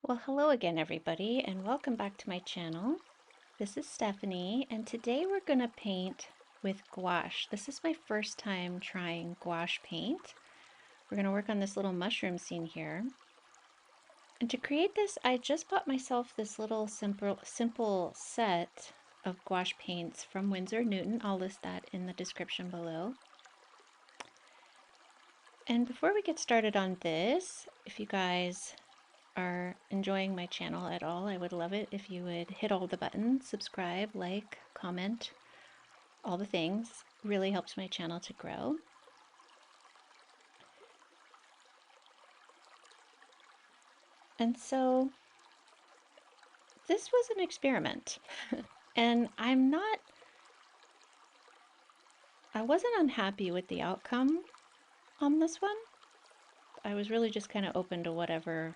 Well, hello again, everybody, and welcome back to my channel. This is Stephanie, and today we're going to paint with gouache. This is my first time trying gouache paint. We're going to work on this little mushroom scene here. And to create this, I just bought myself this little simple set of gouache paints from Winsor Newton. I'll list that in the description below. And before we get started on this, if you guys are enjoying my channel at all, I would love it if you would hit all the buttons, subscribe, like, comment, all the things. Really helps my channel to grow. And so this was an experiment and I wasn't unhappy with the outcome on this one. I was really just kind of open to whatever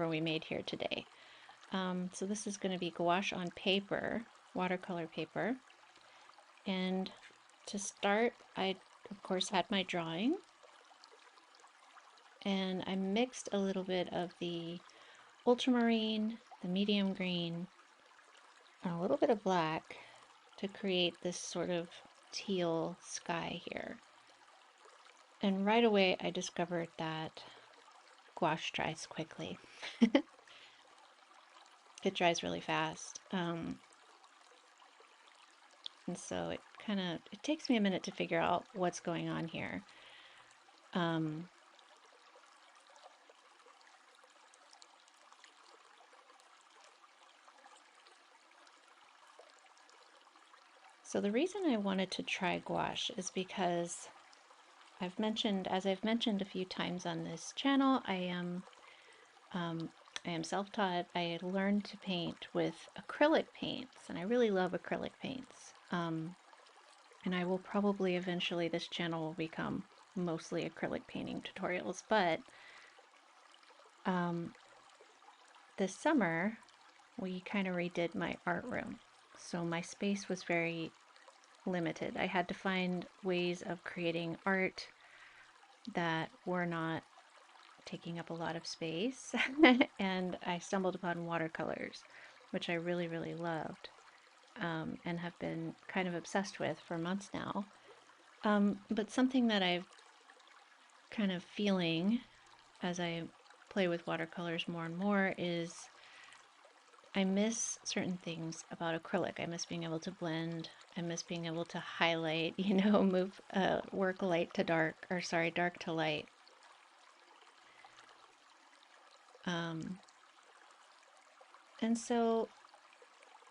we made here today. So this is going to be gouache on paper, watercolor paper. And to start, I of course had my drawing, and I mixed a little bit of the ultramarine, the medium green, and a little bit of black to create this sort of teal sky here. And right away I discovered that gouache dries quickly. It dries really fast. And so it takes me a minute to figure out what's going on here. So the reason I wanted to try gouache is because as I've mentioned a few times on this channel, I am self-taught. I learned to paint with acrylic paints, and I really love acrylic paints. And I will probably eventually, this channel will become mostly acrylic painting tutorials, but this summer we kind of redid my art room. So my space was very limited. I had to find ways of creating art that were not taking up a lot of space. And I stumbled upon watercolors, which I really, really loved, and have been kind of obsessed with for months now. But something that I've kind of feeling as I play with watercolors more and more is I miss certain things about acrylic. I miss being able to blend. I miss being able to highlight, move, work light to dark, or sorry, dark to light. And so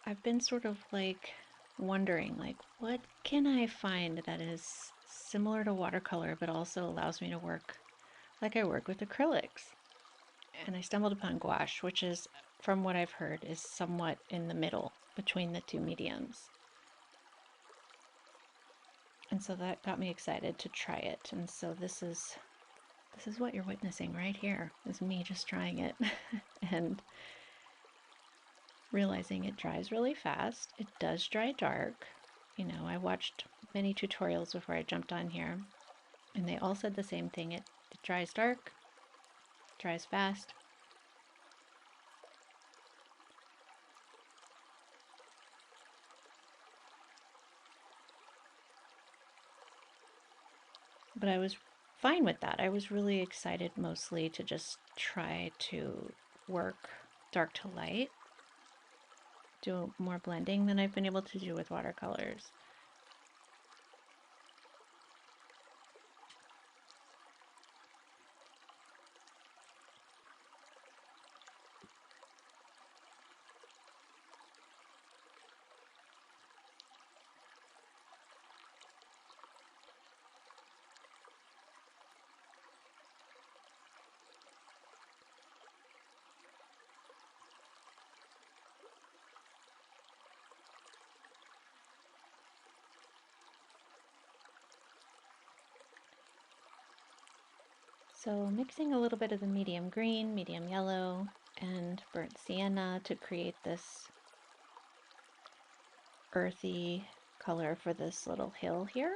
I've been sort of like wondering, like, what can I find that is similar to watercolor, but also allows me to work like I work with acrylics? And I stumbled upon gouache, which is, from what I've heard, is somewhat in the middle between the two mediums. And so that got me excited to try it. And so this is what you're witnessing right here, is me just trying it and realizing it dries really fast. It does dry dark. I watched many tutorials before I jumped on here, and they all said the same thing. It dries dark, dries fast. But I was fine with that. I was really excited mostly to just try to work dark to light, do more blending than I've been able to do with watercolors. So mixing a little bit of the medium green, medium yellow, and burnt sienna to create this earthy color for this little hill here.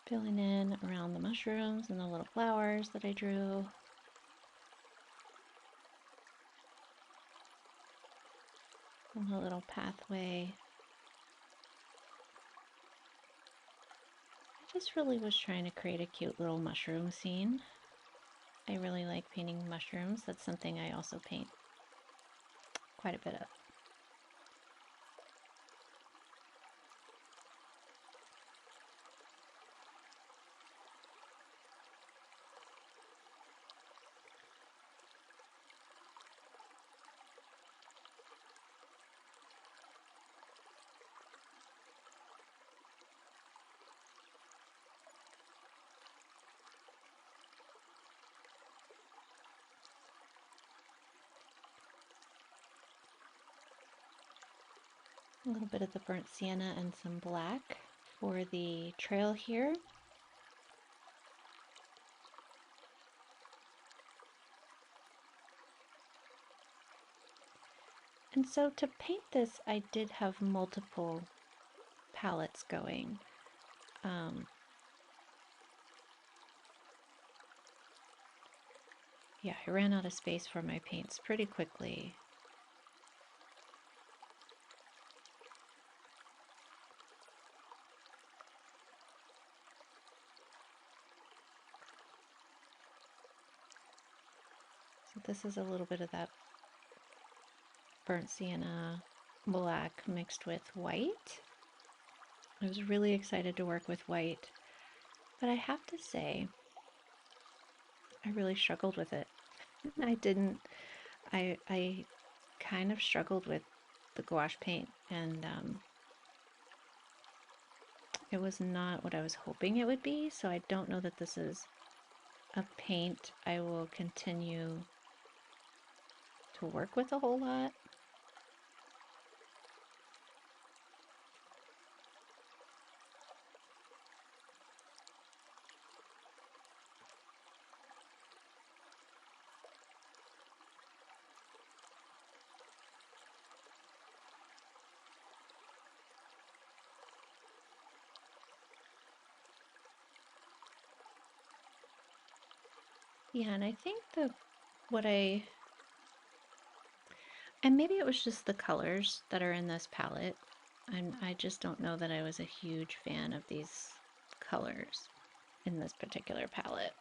Filling in around the mushrooms and the little flowers that I drew. And the little pathway. I just really was trying to create a cute little mushroom scene. I really like painting mushrooms. That's something I also paint quite a bit of. A little bit of the burnt sienna and some black for the trail here. And so to paint this, I did have multiple palettes going. Yeah, I ran out of space for my paints pretty quickly. So this is a little bit of that burnt sienna black mixed with white. I was really excited to work with white, but I have to say, I really struggled with it. I kind of struggled with the gouache paint, and it was not what I was hoping it would be, so I don't know that this is a paint I will continue to work with a whole lot. Yeah, and I think and maybe it was just the colors that are in this palette. I just don't know that I was a huge fan of these colors in this particular palette.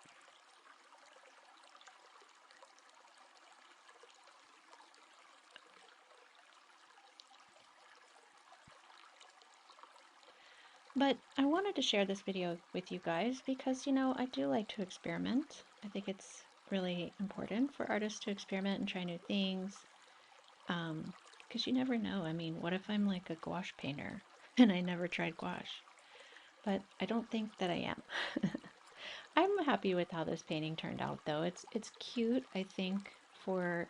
But I wanted to share this video with you guys because, you know, I do like to experiment. I think it's really important for artists to experiment and try new things. Because you never know. I mean, what if I'm like a gouache painter and I never tried gouache? But I don't think that I am. I'm happy with how this painting turned out, though. It's cute, I think, for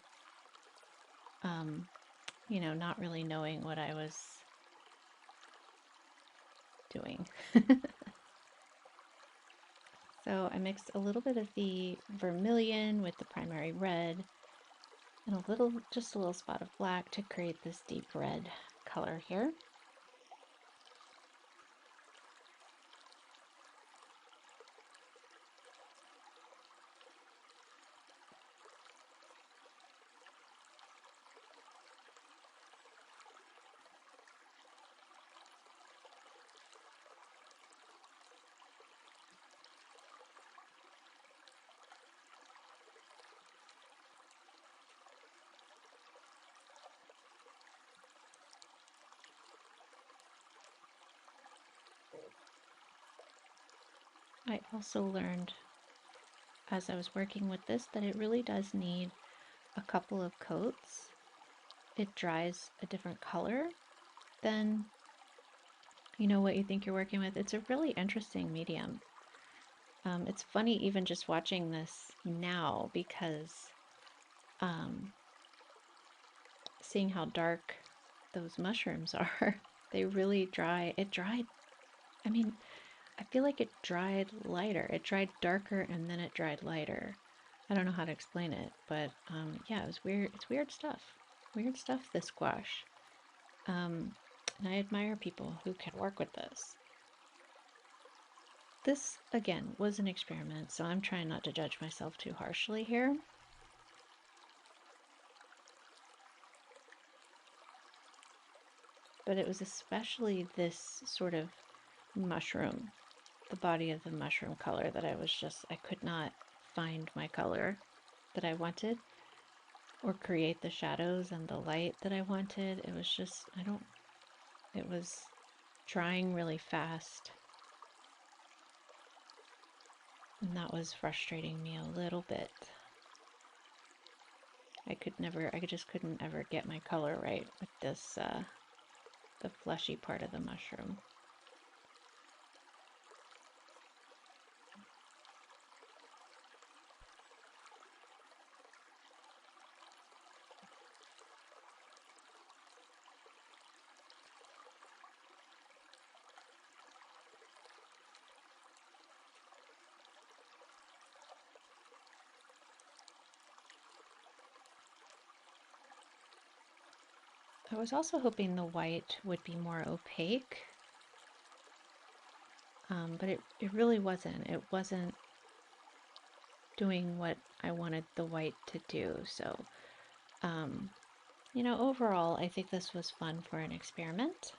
you know, not really knowing what I was doing. So I mixed a little bit of the vermilion with the primary red and just a little spot of black to create this deep red color here. I also learned as I was working with this that it really does need a couple of coats. It dries a different color than, you know, what you think you're working with. It's a really interesting medium. It's funny even just watching this now because seeing how dark those mushrooms are, they really dry. It dried, I mean, I feel like it dried lighter. It dried darker and then it dried lighter. I don't know how to explain it, but yeah, it was weird. It's weird stuff. Weird stuff, this gouache. And I admire people who can work with this. this, again, was an experiment, so I'm trying not to judge myself too harshly here. But it was especially this sort of mushroom, the body of the mushroom color, that I could not find my color that I wanted or create the shadows and the light that I wanted. It was just, it was drying really fast. And that was frustrating me a little bit. I just couldn't ever get my color right with this, the fleshy part of the mushroom. I was also hoping the white would be more opaque, but it really wasn't. It wasn't doing what I wanted the white to do. So, you know, overall, I think this was fun for an experiment.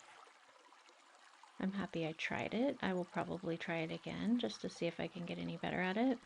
I'm happy I tried it. I will probably try it again just to see if I can get any better at it.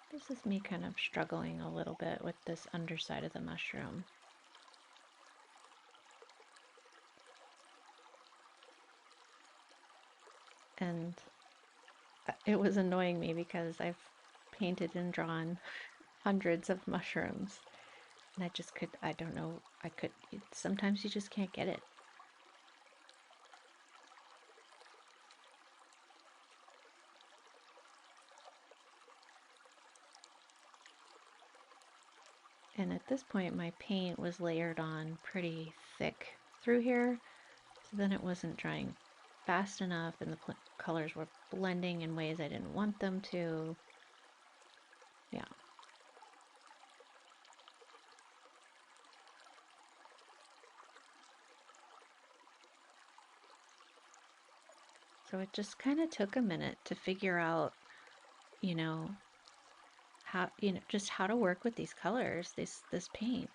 This is me kind of struggling a little bit with this underside of the mushroom. And it was annoying me because I've painted and drawn hundreds of mushrooms. And I don't know, sometimes you just can't get it. And at this point, my paint was layered on pretty thick through here, so then it wasn't drying fast enough, and the colors were blending in ways I didn't want them to. Yeah. So it just kind of took a minute to figure out, you know, just how to work with these colors, this paint.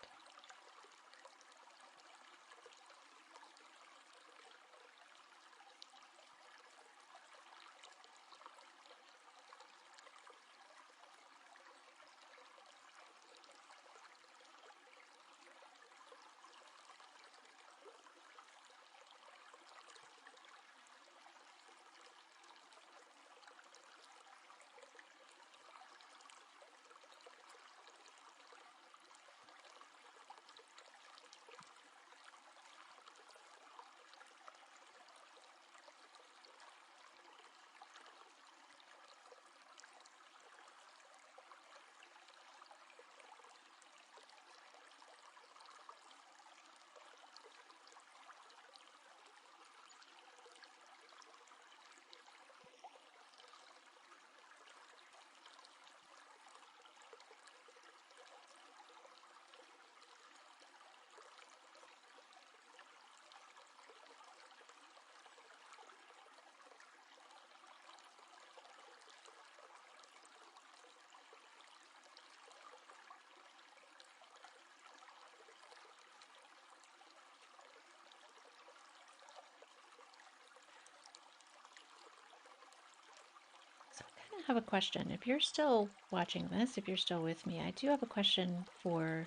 have a question. If you're still watching this, if you're still with me, I do have a question for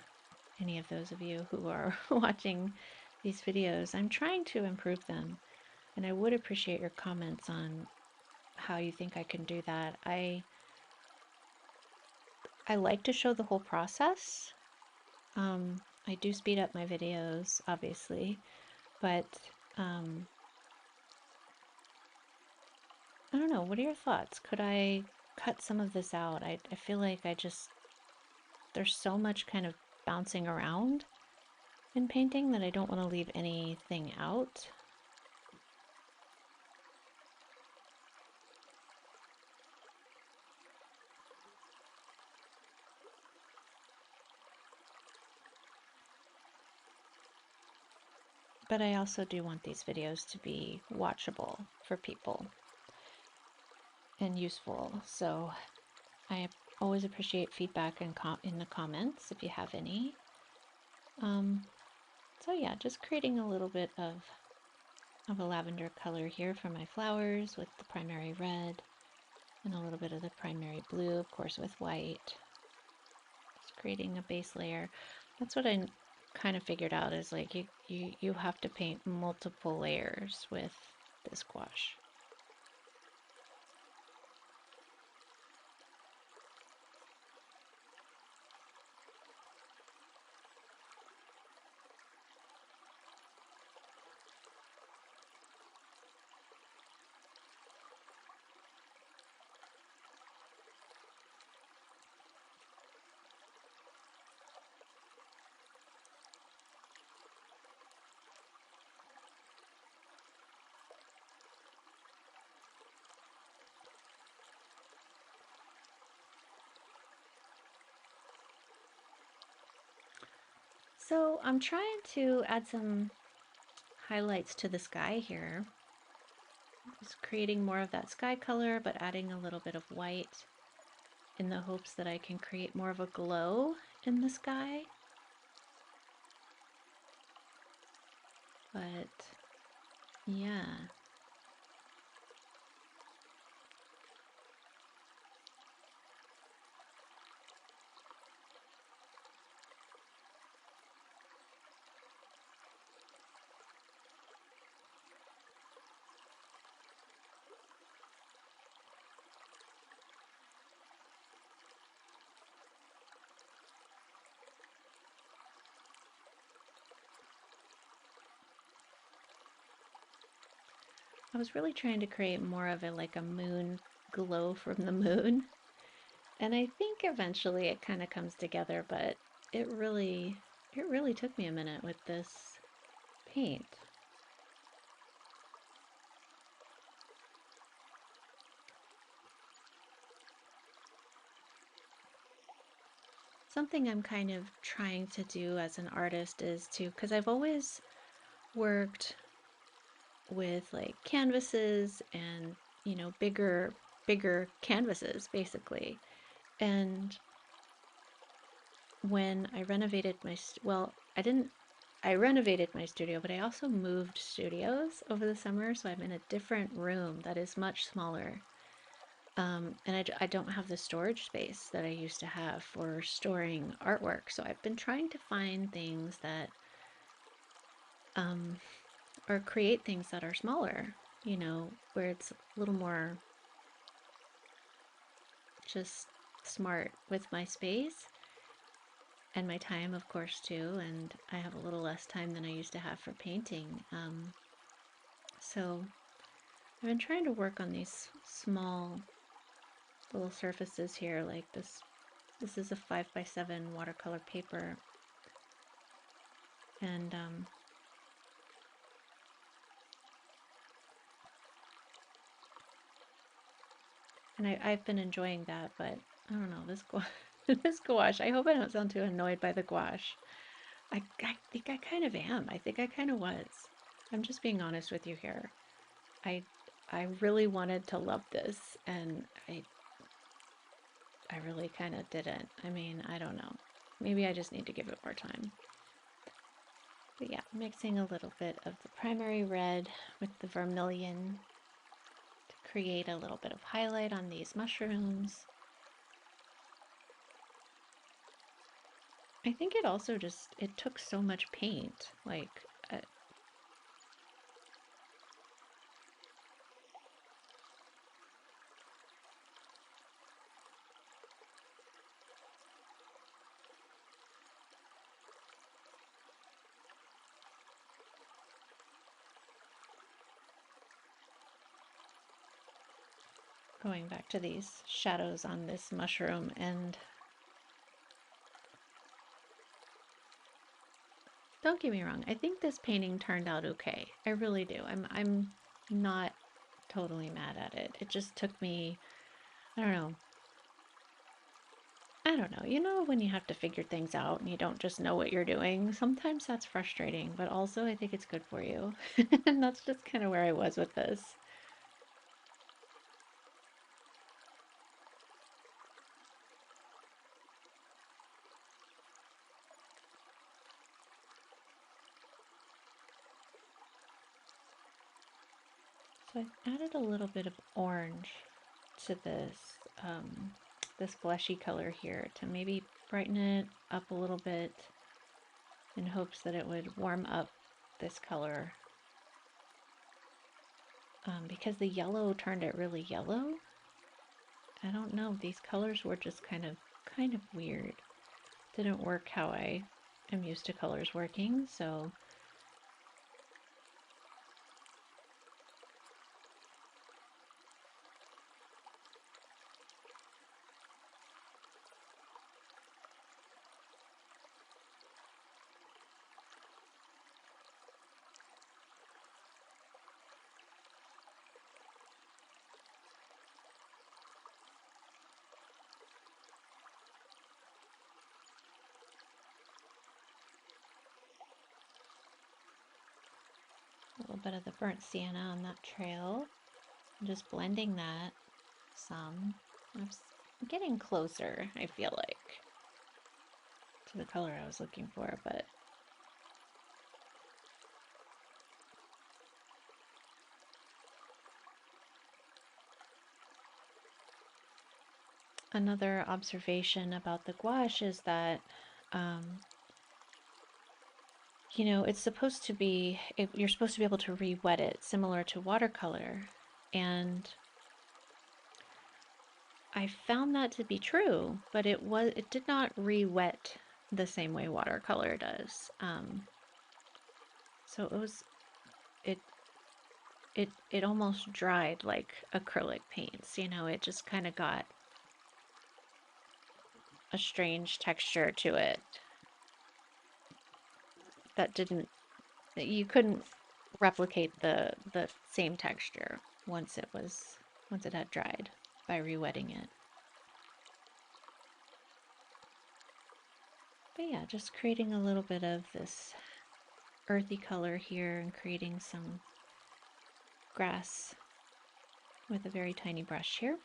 any of those of you who are watching these videos. I'm trying to improve them, and I would appreciate your comments on how you think I can do that. I like to show the whole process. I do speed up my videos, obviously, but I don't know. What are your thoughts? Could I cut some of this out? I feel like there's so much kind of bouncing around in painting that I don't want to leave anything out. But I also do want these videos to be watchable for people and useful. So I always appreciate feedback in the comments if you have any. So yeah, just creating a little bit of a lavender color here for my flowers with the primary red and a little bit of the primary blue, of course, with white. Just creating a base layer. That's what I kind of figured out is like you have to paint multiple layers with this gouache. So I'm trying to add some highlights to the sky here. Just creating more of that sky color, but adding a little bit of white in the hopes that I can create more of a glow in the sky. But yeah. I was really trying to create more of a moon glow from the moon. And I think eventually it kind of comes together, but it really took me a minute with this paint. Something I'm kind of trying to do as an artist is to, because I've always worked with like canvases and, you know, bigger canvases basically. And when I renovated I renovated my studio, but I also moved studios over the summer, so I'm in a different room that is much smaller. And I don't have the storage space that I used to have for storing artwork, so I've been trying to find things that, or create things that are smaller, you know, where it's a little more just smart with my space and my time, of course, too. And I have a little less time than I used to have for painting. So I've been trying to work on these small little surfaces here, like this. This is a 5x7 watercolor paper, and I've been enjoying that, but I don't know, this this gouache, I hope I don't sound too annoyed by the gouache. I think I kind of am. I think I kind of was. I'm just being honest with you here. I I really wanted to love this, and I really kind of didn't. I mean, I don't know. Maybe I just need to give it more time. But yeah, mixing a little bit of the primary red with the vermilion to create a little bit of highlight on these mushrooms. I think it also just, it took so much paint, like, going back to these shadows on this mushroom, and don't get me wrong, I think this painting turned out okay. I really do. I'm not totally mad at it. It just took me, I don't know. I don't know. You know when you have to figure things out and you don't just know what you're doing? Sometimes that's frustrating, but also I think it's good for you. And that's just kind of where I was with this. So I've added a little bit of orange to this this blushy color here to maybe brighten it up a little bit in hopes that it would warm up this color. Because the yellow turned it really yellow. I don't know, these colors were just kind of weird. Didn't work how I am used to colors working, so a little bit of the burnt sienna on that trail. I'm just blending that some. I'm getting closer, I feel like, to the color I was looking for, but another observation about the gouache is that you know, it's supposed to be, you're supposed to be able to re-wet it, similar to watercolor. And I found that to be true, but it did not re-wet the same way watercolor does. So it, it almost dried like acrylic paints, you know, it just kind of got a strange texture to it that didn't, that you couldn't replicate the same texture once it had dried by re-wetting it. But yeah, just creating a little bit of this earthy color here and creating some grass with a very tiny brush here.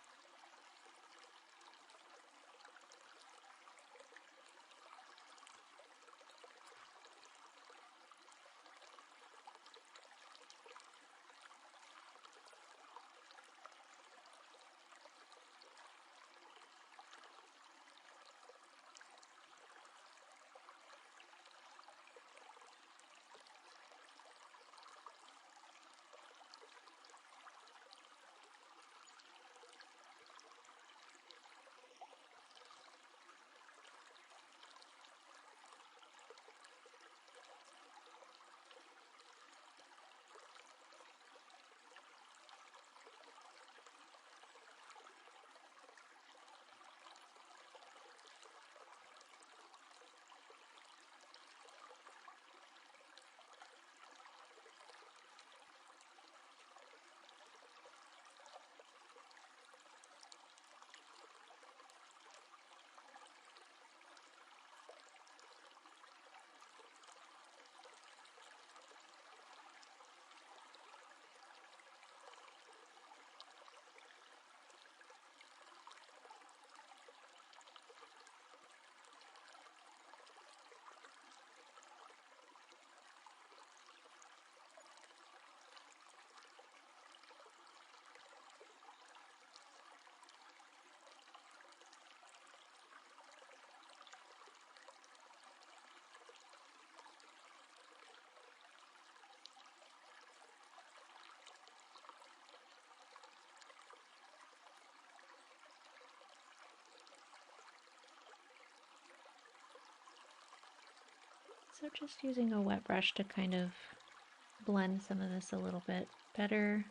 So just using a wet brush to kind of blend some of this a little bit better.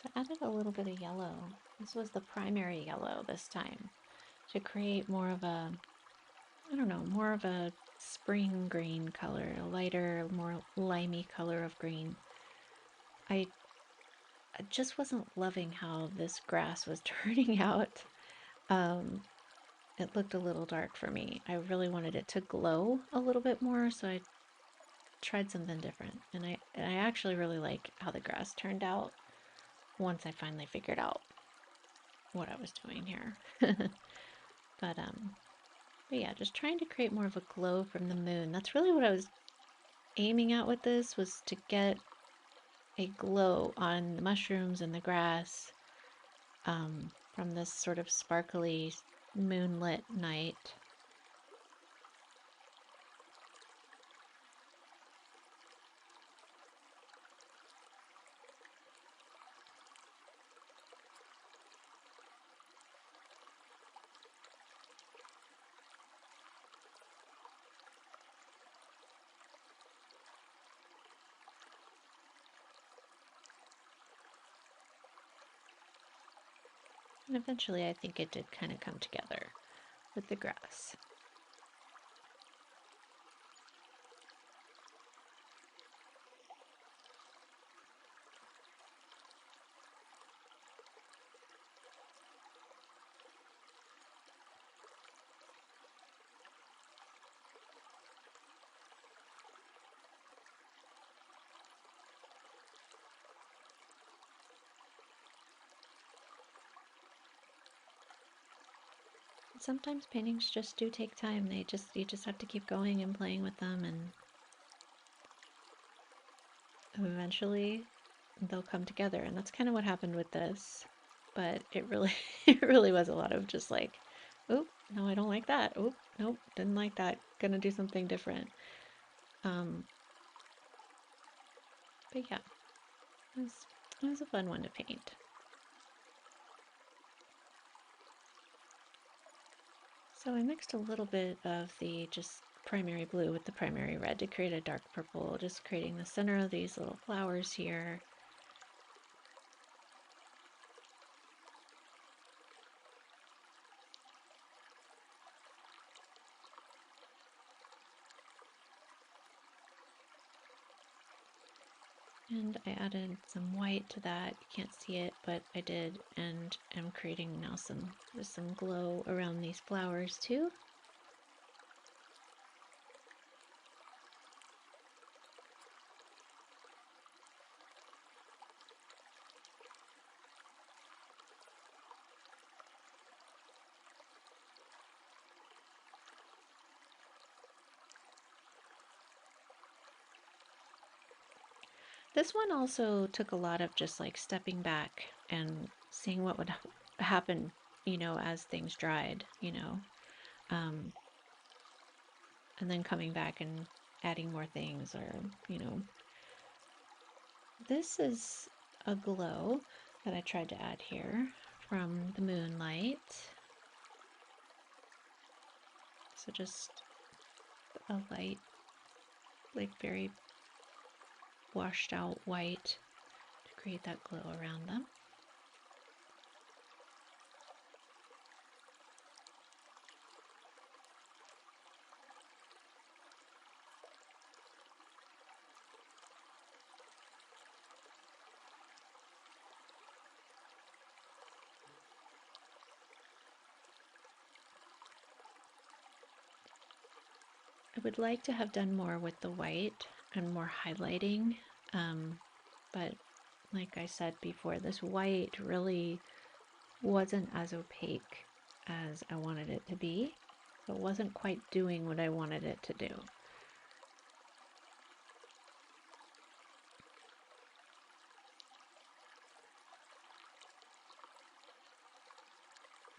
So I added a little bit of yellow. This was the primary yellow this time to create more of a, I don't know, more of a spring green color, a lighter, more limey color of green. I just wasn't loving how this grass was turning out. It looked a little dark for me. I really wanted it to glow a little bit more, so I tried something different. And I actually really like how the grass turned out once I finally figured out what I was doing here. But yeah, just trying to create more of a glow from the moon. That's really what I was aiming at with this, was to get a glow on the mushrooms and the grass from this sort of sparkly moonlit night. And eventually I think it did kind of come together with the grass. Sometimes paintings just do take time. You just have to keep going and playing with them, and eventually they'll come together. And that's kind of what happened with this. But it really it really was a lot of just like, oh, no, I don't like that. Oh, nope, didn't like that. Gonna do something different. But yeah, it was a fun one to paint. So I mixed a little bit of the just primary blue with the primary red to create a dark purple, just creating the center of these little flowers here. And I added some white to that. You can't see it, but I did, and I'm creating now some glow around these flowers too. This one also took a lot of just like stepping back and seeing what would happen, as things dried, and then coming back and adding more things, or, this is a glow that I tried to add here from the moonlight. So just a light, like very washed out white to create that glow around them. I would like to have done more with the white and more highlighting, but like I said before, this white really wasn't as opaque as I wanted it to be, so it wasn't quite doing what I wanted it to do.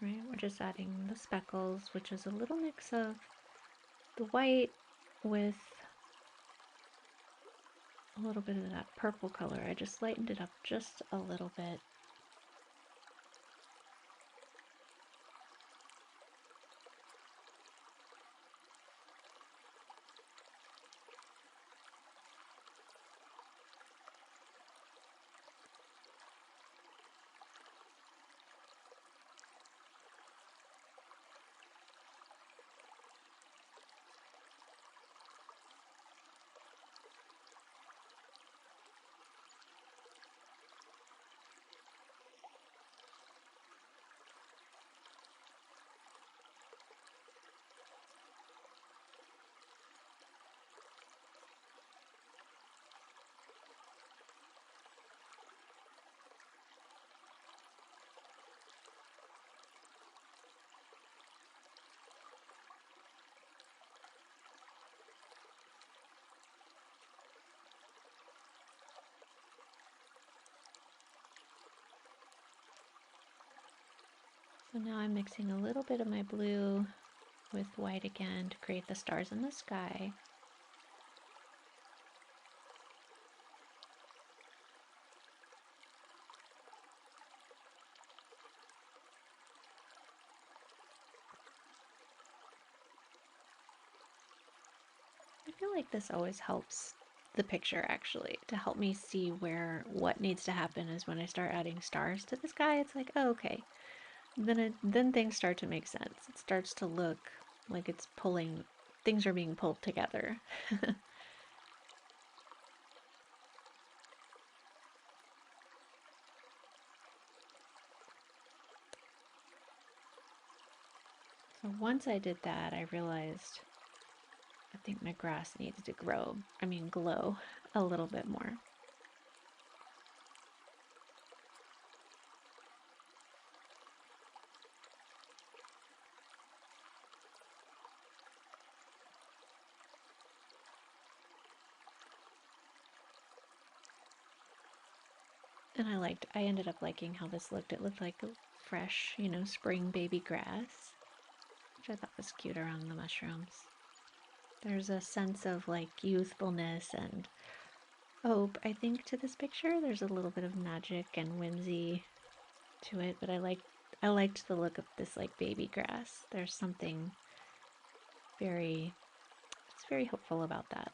Right, we're just adding the speckles, which is a little mix of the white with a little bit of that purple color. I just lightened it up just a little bit. So now I'm mixing a little bit of my blue with white again to create the stars in the sky. I feel like this always helps the picture, actually, to help me see what needs to happen is when I start adding stars to the sky. It's like, oh, okay, then things start to make sense. It starts to look like things are being pulled together. So once I did that, I realized I think my grass needs to glow a little bit more. And I ended up liking how this looked. It looked like fresh, spring baby grass, which I thought was cute around the mushrooms. There's a sense of like youthfulness and hope, I think, to this picture. There's a little bit of magic and whimsy to it, but I liked the look of this like baby grass. There's something it's very hopeful about that.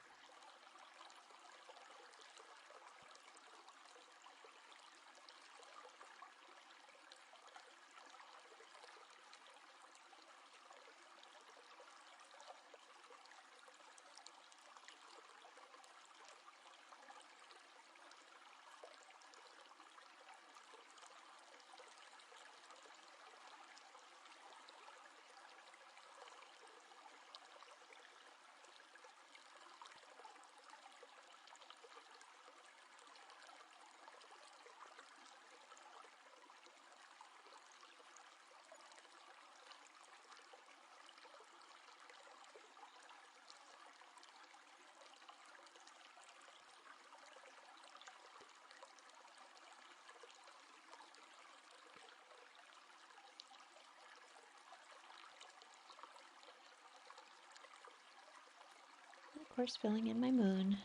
Of course, filling in my moon.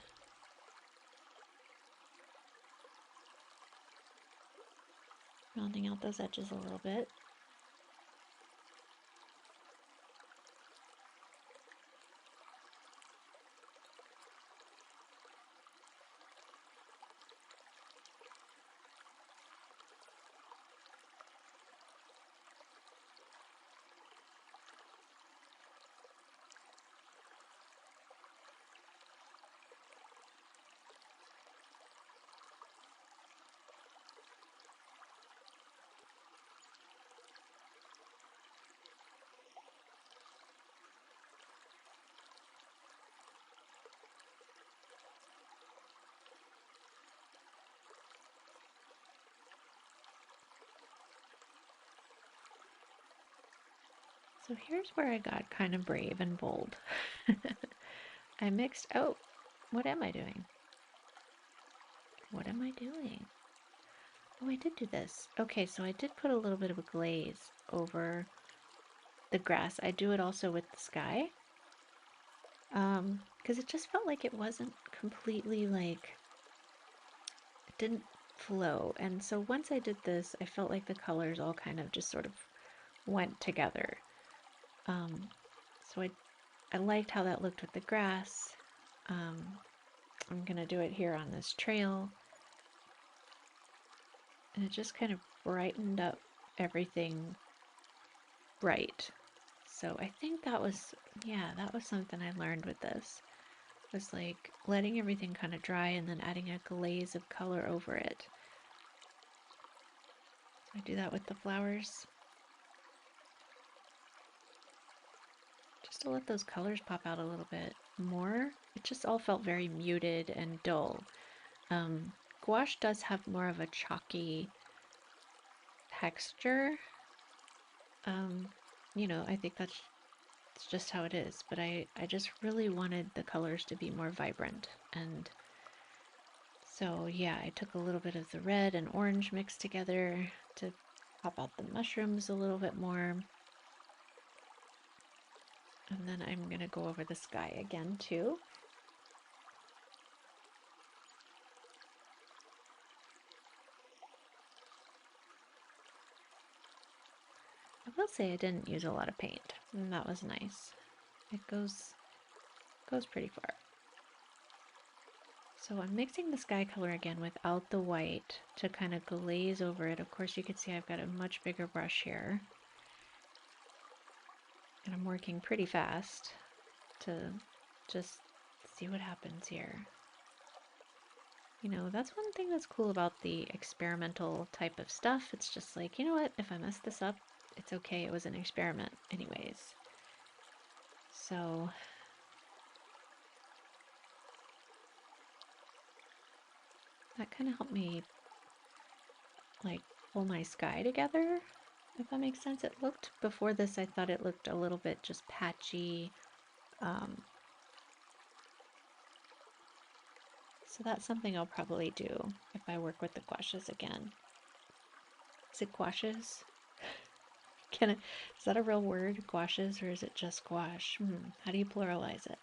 Rounding out those edges a little bit. So here's where I got kind of brave and bold. I mixed, oh, what am I doing? What am I doing? Oh, I did do this. Okay, so I did put a little bit of a glaze over the grass. I do it also with the sky. Because it just felt like it wasn't completely like, it didn't flow. And so once I did this, I felt like the colors all kind of just sort of went together. So I liked how that looked with the grass. I'm gonna do it here on this trail. And it just kind of brightened up everything bright. So I think that was, yeah, that was something I learned with this. Was like letting everything kind of dry and then adding a glaze of color over it. So I do that with the flowers. Just to let those colors pop out a little bit more. It just all felt very muted and dull. Gouache does have more of a chalky texture. You know, I think that's just how it is, but I just really wanted the colors to be more vibrant. And so, yeah, I took a little bit of the red and orange mixed together to pop out the mushrooms a little bit more. And then I'm going to go over the sky again, too. I will say I didn't use a lot of paint, and that was nice. It goes pretty far. So I'm mixing the sky color again without the white to kind of glaze over it. Of course, you can see I've got a much bigger brush here. And I'm working pretty fast to just see what happens here. You know, that's one thing that's cool about the experimental type of stuff. It's just like, you know what, if I mess this up, it's okay. It was an experiment anyways. So that kind of helped me like pull my sky together, if that makes sense. It looked, before this, I thought it looked a little bit just patchy. So that's something I'll probably do if I work with the gouaches again. Is it gouaches? Is that a real word, gouaches, or is it just gouache? How do you pluralize it?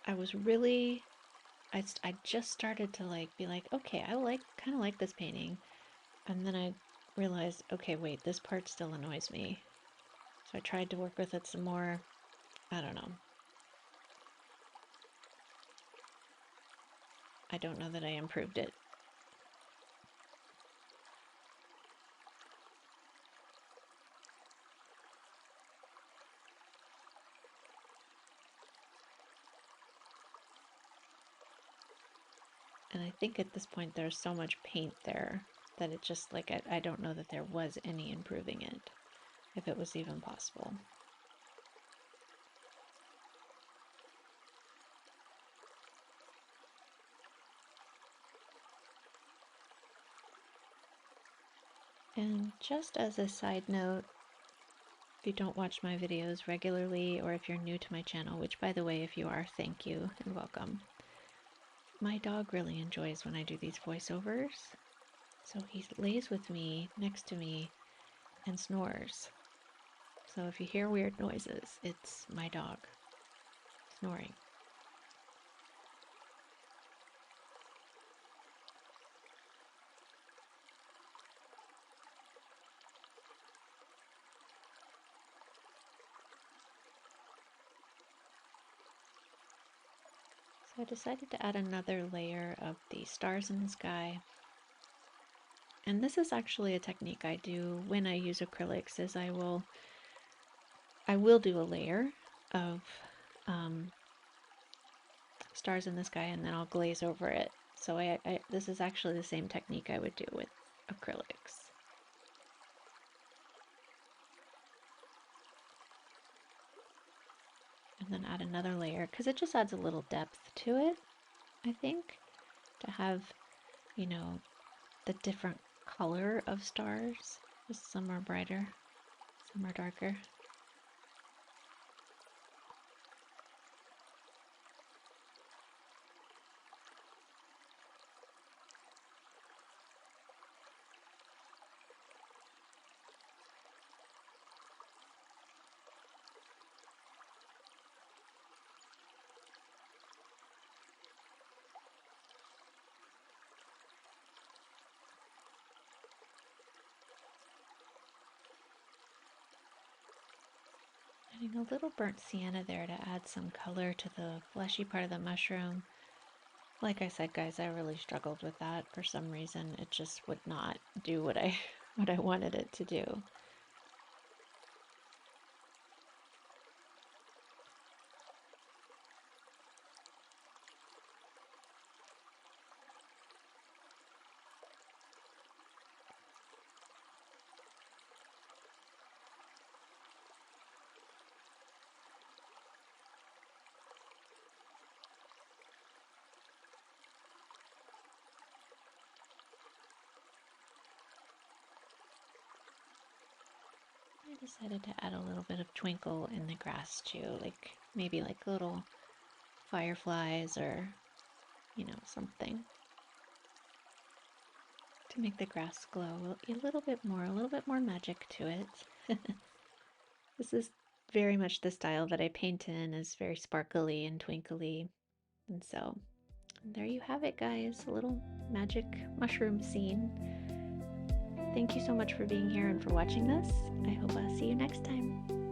I was really, I just started to like be like, okay, I kind of like this painting. And then I realized, okay, wait, this part still annoys me. So I tried to work with it some more. I don't know. I don't know that I improved it. And I think at this point there's so much paint there that it just like, I don't know that there was any improving it, if it was even possible. And just as a side note, if you don't watch my videos regularly, or if you're new to my channel, which by the way, if you are, thank you and welcome. My dog really enjoys when I do these voiceovers, so he lays with me, next to me, and snores. So if you hear weird noises, it's my dog snoring. So I decided to add another layer of the stars in the sky. And this is actually a technique I do when I use acrylics, is I will do a layer of stars in the sky and then I'll glaze over it. So this is actually the same technique I would do with acrylics. And then add another layer because it just adds a little depth to it, I think. to have, you know, the different color of stars. Some are brighter, some are darker. Adding a little burnt sienna there to add some color to the fleshy part of the mushroom. Like I said, guys, I really struggled with that for some reason. It just would not do what I what I wanted it to do. I decided to add a little bit of twinkle in the grass too, like maybe like little fireflies or, you know, something to make the grass glow a little bit more magic to it. This is very much the style that I paint in, is very sparkly and twinkly. And so there you have it, guys, a little magic mushroom scene. Thank you so much for being here and for watching this. I hope I'll see you next time.